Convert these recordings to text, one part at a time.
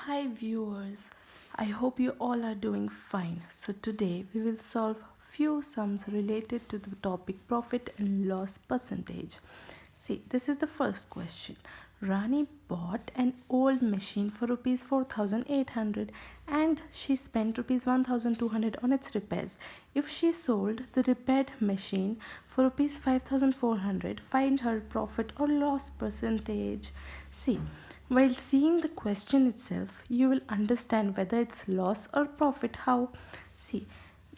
Hi viewers, I hope you all are doing fine. So today we will solve few sums related to the topic profit and loss percentage. See, this is the first question. Rani bought an old machine for rupees 4800 and she spent rupees 1200 on its repairs. If she sold the repaired machine for rupees 5400, find her profit or loss percentage. See, while seeing the question itself, you will understand whether it's loss or profit. How? See,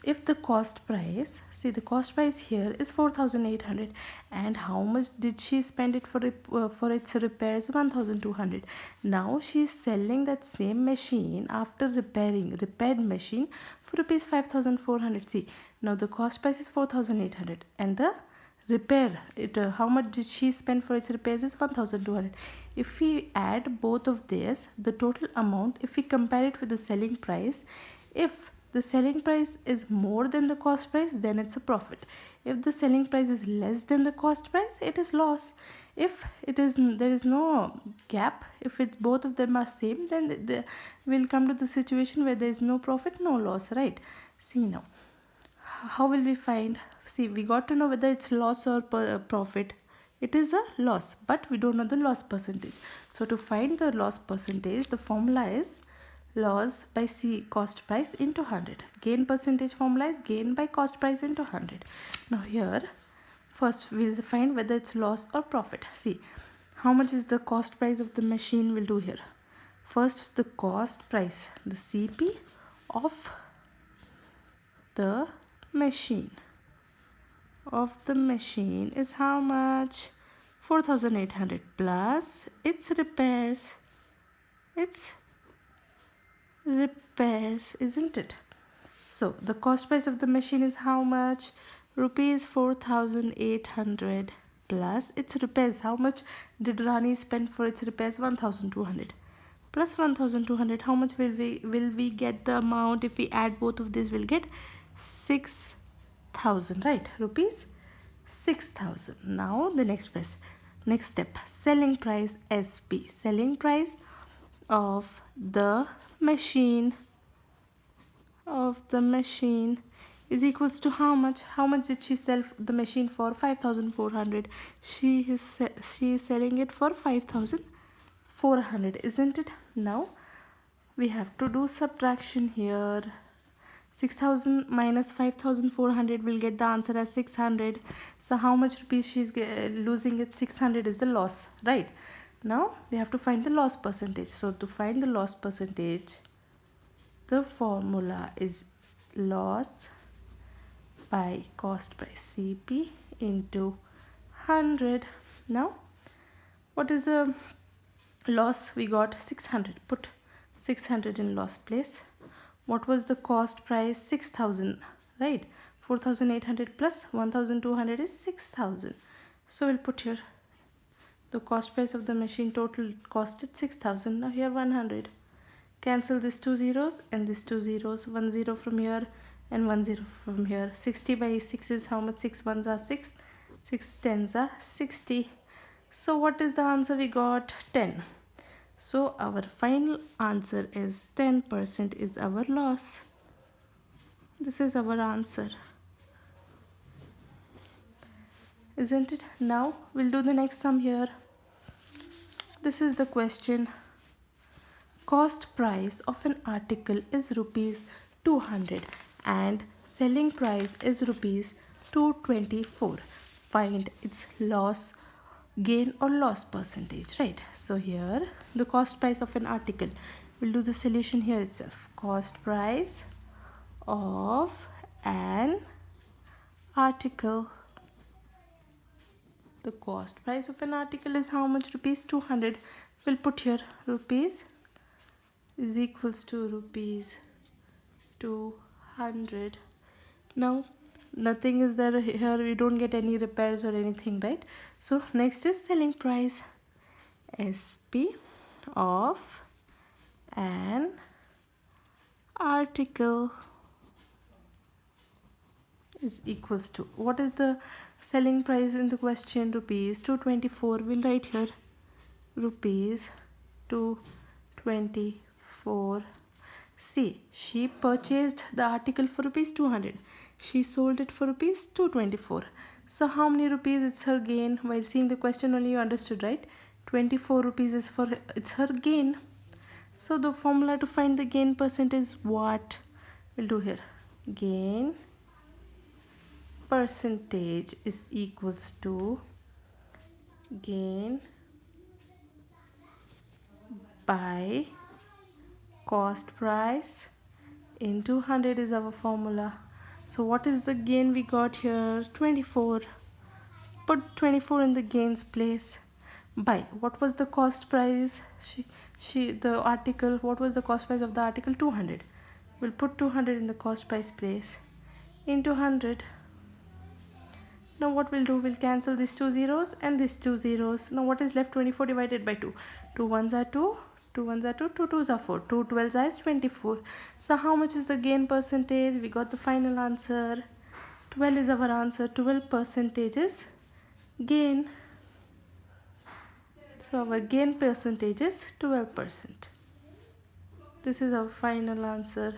if the cost price, see the cost price here is 4800 and how much did she spend it for its repairs? 1200. Now she is selling that same machine after repaired machine for rupees 5400. See, now the cost price is 4800 and the repair how much did she spend for its repairs is 1200. If we add both of this, the total amount, if we compare it with the selling price, if the selling price is more than the cost price, then it's a profit. If the selling price is less than the cost price, it is loss. If it is there is no gap, if it's both of them are same, then we'll come to the situation where there is no profit, no loss, right? See now, how will we find? See, we got to know whether it's loss or profit. It is a loss, but we don't know the loss percentage. So to find the loss percentage, the formula is loss by C cost price into 100. Gain percentage formula is gain by cost price into 100. Now here, first we'll find whether it's loss or profit. See, how much is the cost price of the machine? We'll do here. First, the cost price, the CP of the machine is how much? 4800 plus its repairs, isn't it? So the cost price of the machine is how much? Rupees 4800 plus its repairs. How much did Rani spend for its repairs? 1200 plus 1200. How much will we get the amount? If we add both of these, we'll get 6000, right? Rupees 6000. Now the next step, selling price SP, selling price of the machine is equals to how much? How much did she sell the machine for? 5400. She is selling it for 5400, isn't it? Now we have to do subtraction here. 6000 minus 5400 will get the answer as 600. So how much rupees she is losing? It 600 is the loss, right? Now we have to find the loss percentage. So to find the loss percentage, the formula is loss by cost price, CP into 100. Now what is the loss? We got 600. Put 600 in loss place. What was the cost price? 6000, right? 4800 plus 1200 is 6000. So we'll put here the cost price of the machine total costed 6000. Now here 100. Cancel these two zeros and these two zeros. 1 0 from here and 1 0 from here. 60 by 6 is how much? 6 ones are 6. 6 tens are 60. So what is the answer we got? 10. So our final answer is 10% is our loss. This is our answer, isn't it? Now we'll do the next sum here. This is the question. Cost price of an article is rupees 200 and selling price is rupees 224. Find its loss, gain or loss percentage, right? So here the cost price of an article, we'll do the solution here itself. Cost price of an article, the cost price of an article is how much? Rupees 200. We'll put here rupees is equals to rupees 200. Now nothing is there here, we don't get any repairs or anything, right? So next is selling price, SP of an article is equals to, what is the selling price in the question? Rupees 224. We'll write here rupees 224 24. See, she purchased the article for rupees 200. She sold it for rupees 224. So how many rupees it's her gain? While seeing the question only you understood, right? 24 rupees is for it's her gain. So the formula to find the gain percent is what? We'll do here. Gain percentage is equals to gain by cost price into 100 is our formula. So what is the gain we got here? 24. Put 24 in the gains place. By what was the cost price? The article, what was the cost price of the article? 200. We'll put 200 in the cost price place into 100. Now what we'll do, we'll cancel these two zeros and these two zeros. Now what is left? 24 divided by 2. 2 ones are 2, 2 ones are 2, 2 twos are 4, 2 12s are 24. So how much is the gain percentage? We got the final answer. 12 is our answer. 12 percentage is gain. So our gain percentage is 12%. This is our final answer.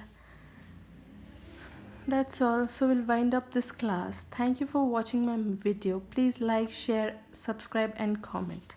That's all. So we'll wind up this class. Thank you for watching my video. Please like, share, subscribe and comment.